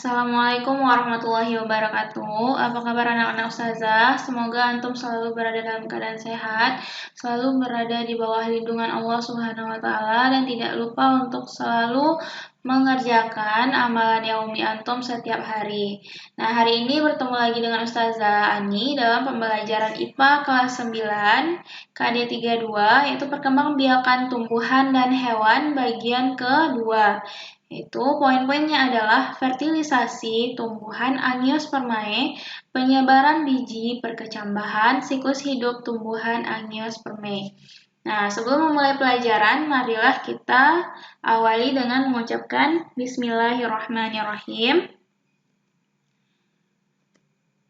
Assalamualaikum warahmatullahi wabarakatuh. Apa kabar anak-anak ustazah? Semoga antum selalu berada dalam keadaan sehat, selalu berada di bawah lindungan Allah Subhanahu wa taala dan tidak lupa untuk selalu mengerjakan amalan yaumi antum setiap hari. Nah, hari ini bertemu lagi dengan Ustazah Ani dalam pembelajaran IPA kelas 9 KD 32 yaitu perkembangbiakan tumbuhan dan hewan bagian kedua. Itu poin-poinnya adalah fertilisasi tumbuhan Angiospermae, penyebaran biji, perkecambahan, siklus hidup tumbuhan Angiospermae. Nah, sebelum memulai pelajaran, marilah kita awali dengan mengucapkan Bismillahirrahmanirrahim.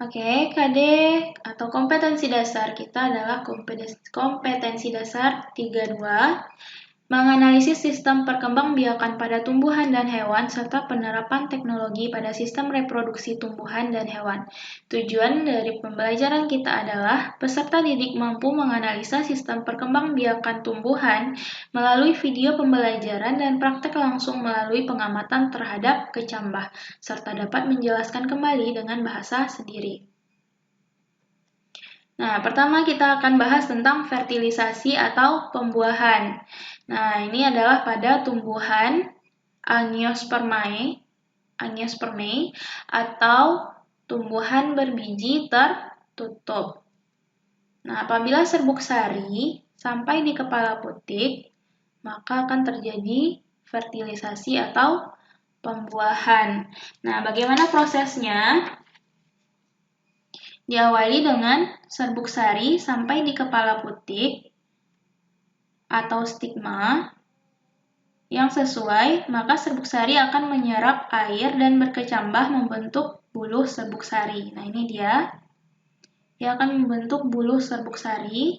Oke, KD atau kompetensi dasar kita adalah kompetensi dasar 32. Menganalisis sistem perkembangbiakan pada tumbuhan dan hewan serta penerapan teknologi pada sistem reproduksi tumbuhan dan hewan. Tujuan dari pembelajaran kita adalah peserta didik mampu menganalisa sistem perkembangbiakan tumbuhan melalui video pembelajaran dan praktek langsung melalui pengamatan terhadap kecambah, serta dapat menjelaskan kembali dengan bahasa sendiri. Nah, pertama kita akan bahas tentang fertilisasi atau pembuahan. Nah, ini adalah pada tumbuhan Angiospermae atau tumbuhan berbiji tertutup. Nah, apabila serbuk sari sampai di kepala putik, maka akan terjadi fertilisasi atau pembuahan. Nah, bagaimana prosesnya? Diawali dengan serbuk sari sampai di kepala putik atau stigma yang sesuai, maka serbuk sari akan menyerap air dan berkecambah membentuk buluh serbuk sari. Nah, ini dia. Dia akan membentuk buluh serbuk sari.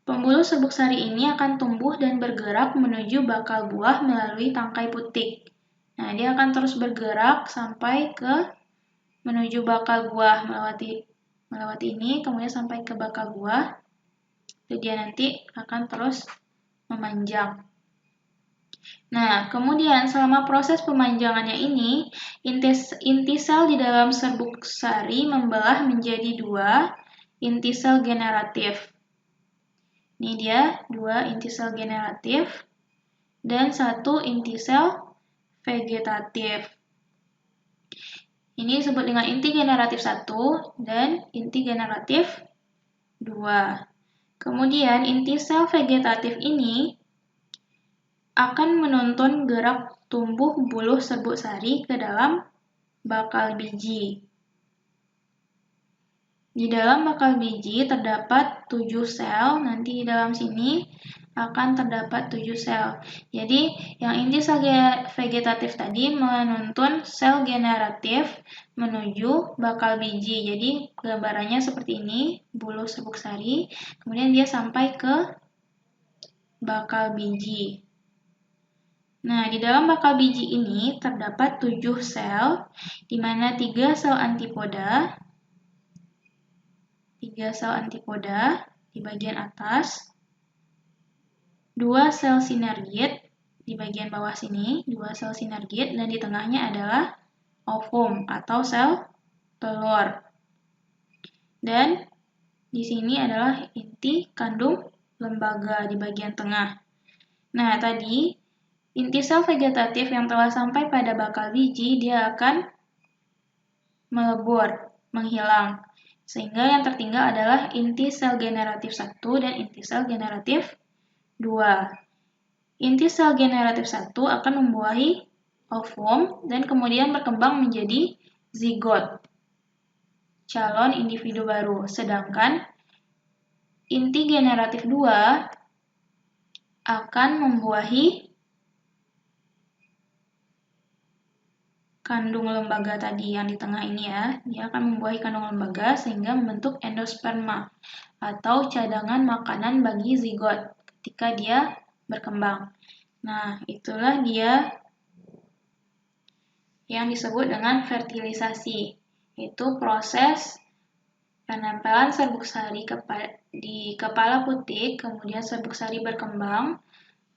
Pembuluh serbuk sari ini akan tumbuh dan bergerak menuju bakal buah melalui tangkai putik. Nah, dia akan terus bergerak sampai ke menuju bakal buah melewati ini, kemudian sampai ke bakal buah. Jadi dia nanti akan terus memanjang. Nah, kemudian selama proses pemanjangannya ini, inti sel di dalam serbuk sari membelah menjadi dua inti sel generatif. Ini dia, dua inti sel generatif dan satu inti sel vegetatif. Ini disebut dengan inti generatif 1 dan inti generatif 2. Kemudian inti sel vegetatif ini akan menuntun gerak tumbuh buluh serbuk sari ke dalam bakal biji. Di dalam bakal biji terdapat 7 sel, nanti di dalam sini akan terdapat 7 sel. Jadi, yang inti sel vegetatif tadi menuntun sel generatif menuju bakal biji. Jadi, gambarannya seperti ini, buluh serbuk sari, kemudian dia sampai ke bakal biji. Nah, di dalam bakal biji ini terdapat 7 sel, di mana 3 sel antipoda, di bagian atas, 2 sel sinergit di bagian bawah sini, 2 sel sinergit, dan di tengahnya adalah ovum atau sel telur. Dan di sini adalah inti kandung lembaga di bagian tengah. Nah, tadi inti sel vegetatif yang telah sampai pada bakal biji, dia akan melebur, menghilang. Sehingga yang tertinggal adalah inti sel generatif 1 dan inti sel generatif 2. Inti sel generatif 1 akan membuahi ovum dan kemudian berkembang menjadi zigot, calon individu baru. Sedangkan inti generatif 2 akan membuahi kandung lembaga tadi yang di tengah ini ya. Dia akan membuahi kandung lembaga sehingga membentuk endosperma atau cadangan makanan bagi zigot ketika dia berkembang. Nah, itulah dia yang disebut dengan fertilisasi. Itu proses penempelan serbuk sari di kepala putik, kemudian serbuk sari berkembang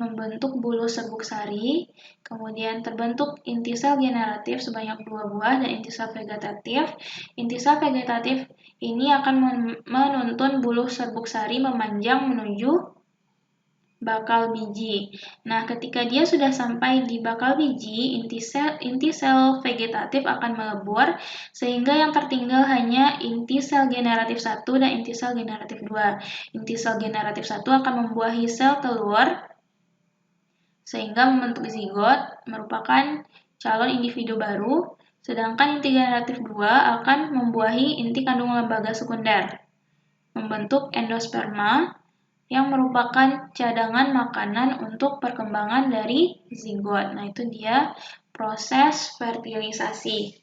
membentuk bulu serbuk sari, kemudian terbentuk inti sel generatif sebanyak 2 buah dan inti sel vegetatif. Inti sel vegetatif ini akan menuntun bulu serbuk sari memanjang menuju bakal biji. Nah, ketika dia sudah sampai di bakal biji, inti sel vegetatif akan melebur sehingga yang tertinggal hanya inti sel generatif 1 dan inti sel generatif 2. Inti sel generatif 1 akan membuahi sel telur sehingga membentuk zigot merupakan calon individu baru, sedangkan inti generatif 2 akan membuahi inti kandung lembaga sekunder, membentuk endosperma yang merupakan cadangan makanan untuk perkembangan dari zigot. Nah, itu dia proses fertilisasi.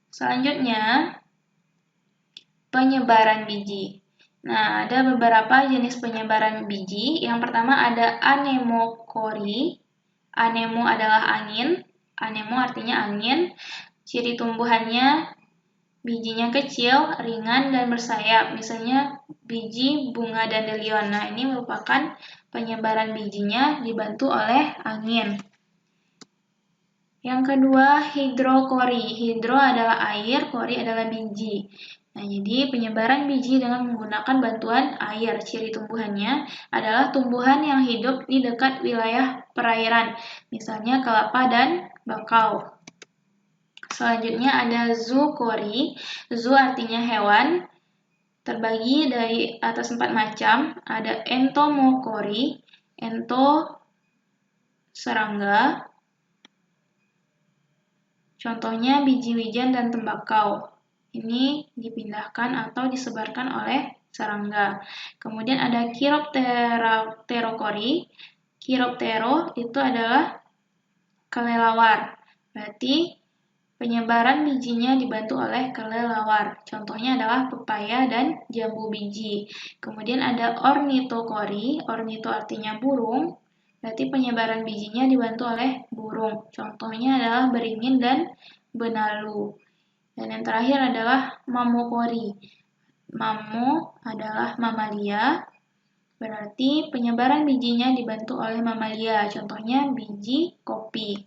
Selanjutnya, penyebaran biji. Nah, ada beberapa jenis penyebaran biji. Yang pertama ada anemokori. Anemo adalah angin. Anemo artinya angin. Ciri tumbuhannya bijinya kecil, ringan, dan bersayap. Misalnya biji bunga dandelion. Nah, ini merupakan penyebaran bijinya dibantu oleh angin. Yang kedua, hidrokori. Hidro adalah air, kori adalah biji. Nah, jadi penyebaran biji dengan menggunakan bantuan air. Ciri tumbuhannya adalah tumbuhan yang hidup di dekat wilayah perairan, misalnya kelapa dan bakau. Selanjutnya ada zookori. Zoo artinya hewan, terbagi dari atas 4 macam. Ada entomokori, ento serangga, contohnya biji wijen dan tembakau. Ini dipindahkan atau disebarkan oleh serangga. Kemudian ada chiropterokori. Chiroptero itu adalah kelelawar. Berarti penyebaran bijinya dibantu oleh kelelawar. Contohnya adalah pepaya dan jambu biji. Kemudian ada ornitokori. Ornito artinya burung. Berarti penyebaran bijinya dibantu oleh burung. Contohnya adalah beringin dan benalu. Dan yang terakhir adalah mamokori. Mamo adalah mamalia. Berarti penyebaran bijinya dibantu oleh mamalia. Contohnya biji kopi.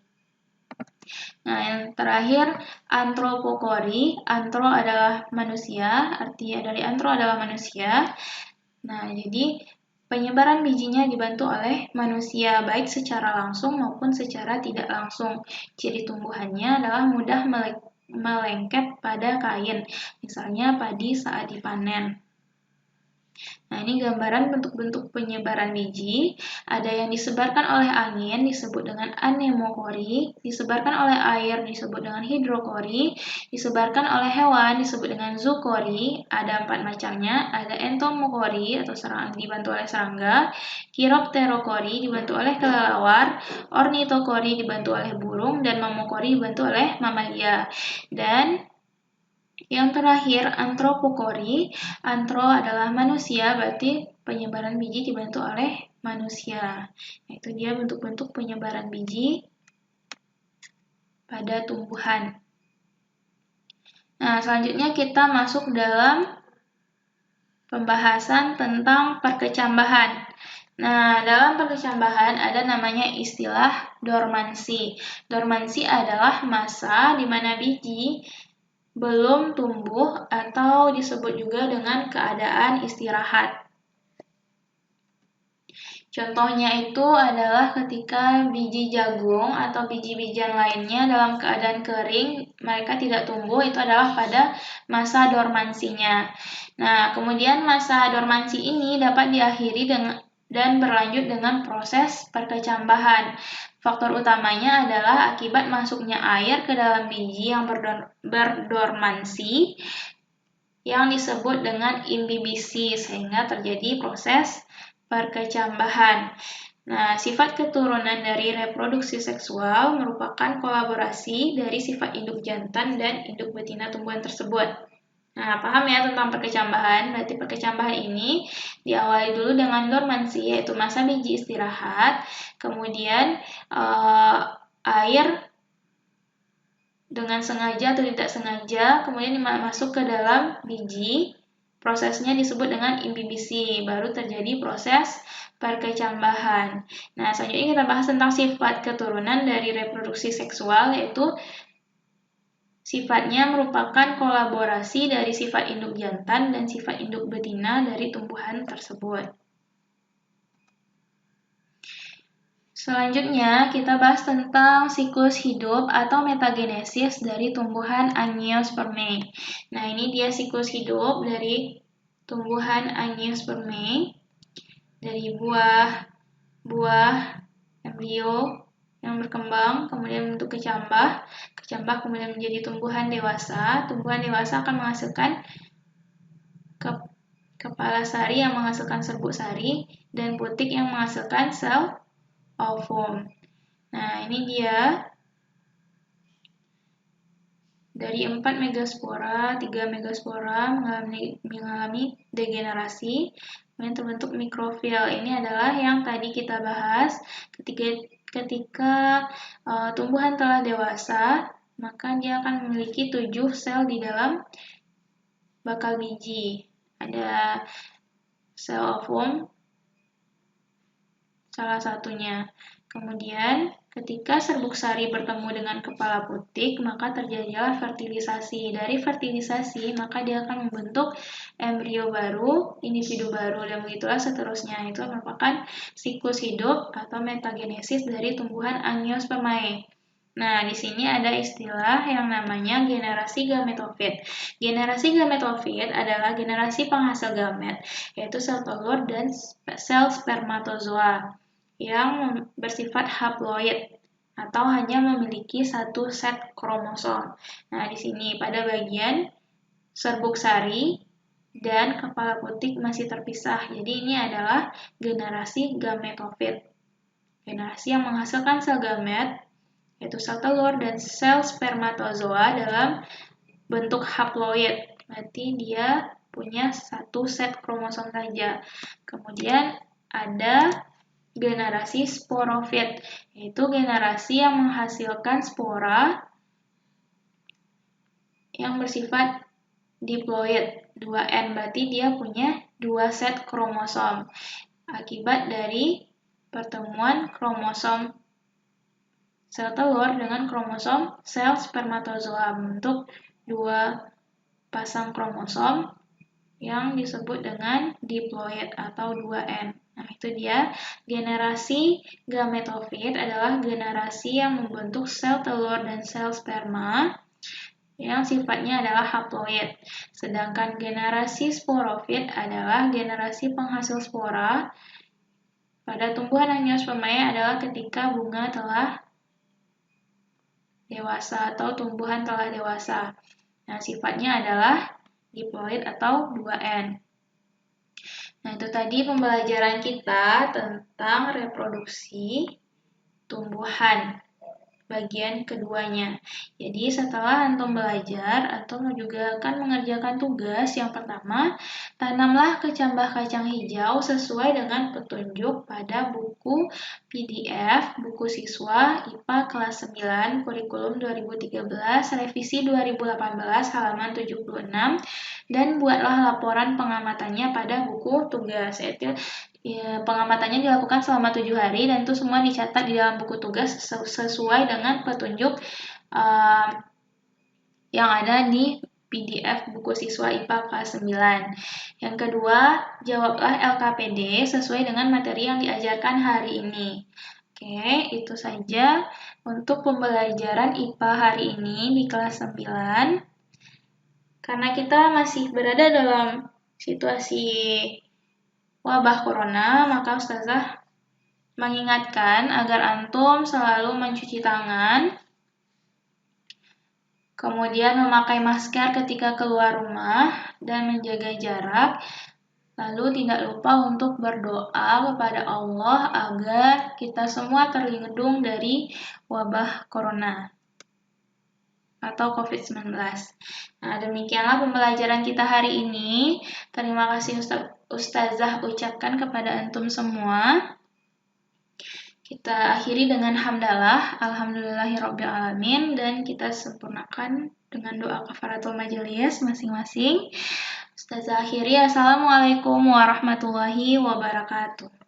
Nah, yang terakhir antropokori. Antro adalah manusia, artinya dari antro adalah manusia. Nah, jadi penyebaran bijinya dibantu oleh manusia baik secara langsung maupun secara tidak langsung. Ciri tumbuhannya adalah mudah melengket pada kain, misalnya padi saat dipanen. Nah, ini gambaran bentuk-bentuk penyebaran biji. Ada yang disebarkan oleh angin, disebut dengan anemokori. Disebarkan oleh air, disebut dengan hidrokori. Disebarkan oleh hewan, disebut dengan zookori. Ada 4 macamnya. Ada entomokori, atau dibantu oleh serangga. Chiropterokori, dibantu oleh kelelawar. Ornitokori, dibantu oleh burung. Dan mamokori, dibantu oleh mamalia. Dan yang terakhir, antropokori. Antro adalah manusia, berarti penyebaran biji dibantu oleh manusia. Nah, itu dia bentuk-bentuk penyebaran biji pada tumbuhan. Nah, selanjutnya kita masuk dalam pembahasan tentang perkecambahan. Nah, dalam perkecambahan ada namanya istilah dormansi. Dormansi adalah masa di mana biji belum tumbuh atau disebut juga dengan keadaan istirahat. Contohnya itu adalah ketika biji jagung atau biji-bijian lainnya dalam keadaan kering, mereka tidak tumbuh, itu adalah pada masa dormansinya. Nah, kemudian masa dormansi ini dapat diakhiri dan berlanjut dengan proses perkecambahan. Faktor utamanya adalah akibat masuknya air ke dalam biji yang berdormansi yang disebut dengan imbibisi, sehingga terjadi proses perkecambahan. Nah, sifat keturunan dari reproduksi seksual merupakan kolaborasi dari sifat induk jantan dan induk betina tumbuhan tersebut. Nah, paham ya tentang perkecambahan? Berarti perkecambahan ini diawali dulu dengan dormansi, yaitu masa biji istirahat. Kemudian air dengan sengaja atau tidak sengaja kemudian masuk ke dalam biji prosesnya disebut dengan imbibisi, baru terjadi proses perkecambahan. Nah, selanjutnya kita bahas tentang sifat keturunan dari reproduksi seksual, yaitu sifatnya merupakan kolaborasi dari sifat induk jantan dan sifat induk betina dari tumbuhan tersebut. Selanjutnya, kita bahas tentang siklus hidup atau metagenesis dari tumbuhan Angiospermae. Nah, ini dia siklus hidup dari tumbuhan Angiospermae, dari buah, embrio yang berkembang, kemudian bentuk kecambah kemudian menjadi tumbuhan dewasa. Tumbuhan dewasa akan menghasilkan kepala sari yang menghasilkan serbuk sari, dan putik yang menghasilkan sel ovum. Nah, ini dia dari 4 megaspora, 3 megaspora mengalami degenerasi, kemudian terbentuk mikrofil. Ini adalah yang tadi kita bahas ketika tumbuhan telah dewasa, maka dia akan memiliki 7 sel di dalam bakal biji. Ada sel ovum, salah satunya. Kemudian, ketika serbuk sari bertemu dengan kepala putik, maka terjadilah fertilisasi. Dari fertilisasi, maka dia akan membentuk embrio baru, individu baru, dan begitulah seterusnya. Itu merupakan siklus hidup atau metagenesis dari tumbuhan Angiospermae. Nah, di sini ada istilah yang namanya generasi gametofit. Generasi gametofit adalah generasi penghasil gamet, yaitu sel telur dan sel spermatozoa yang bersifat haploid atau hanya memiliki satu set kromosom. Nah, di sini pada bagian serbuk sari dan kepala putik masih terpisah. Jadi ini adalah generasi gametofit. Generasi yang menghasilkan sel gamet, yaitu sel telur dan sel spermatozoa dalam bentuk haploid. Berarti dia punya satu set kromosom saja. Kemudian ada generasi sporofit, yaitu generasi yang menghasilkan spora yang bersifat diploid 2N, berarti dia punya 2 set kromosom akibat dari pertemuan kromosom sel telur dengan kromosom sel spermatozoa, membentuk 2 pasang kromosom yang disebut dengan diploid atau 2N. Nah, itu dia. Generasi gametofit adalah generasi yang membentuk sel telur dan sel sperma yang sifatnya adalah haploid. Sedangkan generasi sporofit adalah generasi penghasil spora pada tumbuhan Angiospermae adalah ketika bunga telah dewasa atau tumbuhan telah dewasa. Nah, sifatnya adalah diploid atau 2N. Nah, itu tadi pembelajaran kita tentang reproduksi tumbuhan bagian keduanya. Jadi setelah antum belajar, antum juga akan mengerjakan tugas yang pertama, tanamlah kecambah kacang hijau sesuai dengan petunjuk pada buku PDF, buku siswa IPA kelas 9, kurikulum 2013, revisi 2018, halaman 76, dan buatlah laporan pengamatannya pada buku tugas. Yaitu pengamatannya dilakukan selama 7 hari dan itu semua dicatat di dalam buku tugas sesuai dengan petunjuk yang ada di PDF buku siswa IPA kelas 9. Yang kedua, jawablah LKPD sesuai dengan materi yang diajarkan hari ini. Oke, itu saja untuk pembelajaran IPA hari ini di kelas 9. Karena kita masih berada dalam situasi wabah corona, maka Ustazah mengingatkan agar antum selalu mencuci tangan, kemudian memakai masker ketika keluar rumah dan menjaga jarak, lalu tidak lupa untuk berdoa kepada Allah agar kita semua terlindung dari wabah corona atau COVID-19. Nah, demikianlah pembelajaran kita hari ini. Terima kasih Ustazah ucapkan kepada antum semua. Kita akhiri dengan hamdalah, alhamdulillahirrabbilalamin, dan kita sempurnakan dengan doa kafaratul majelis masing-masing. Ustazah akhiri, Assalamualaikum warahmatullahi wabarakatuh.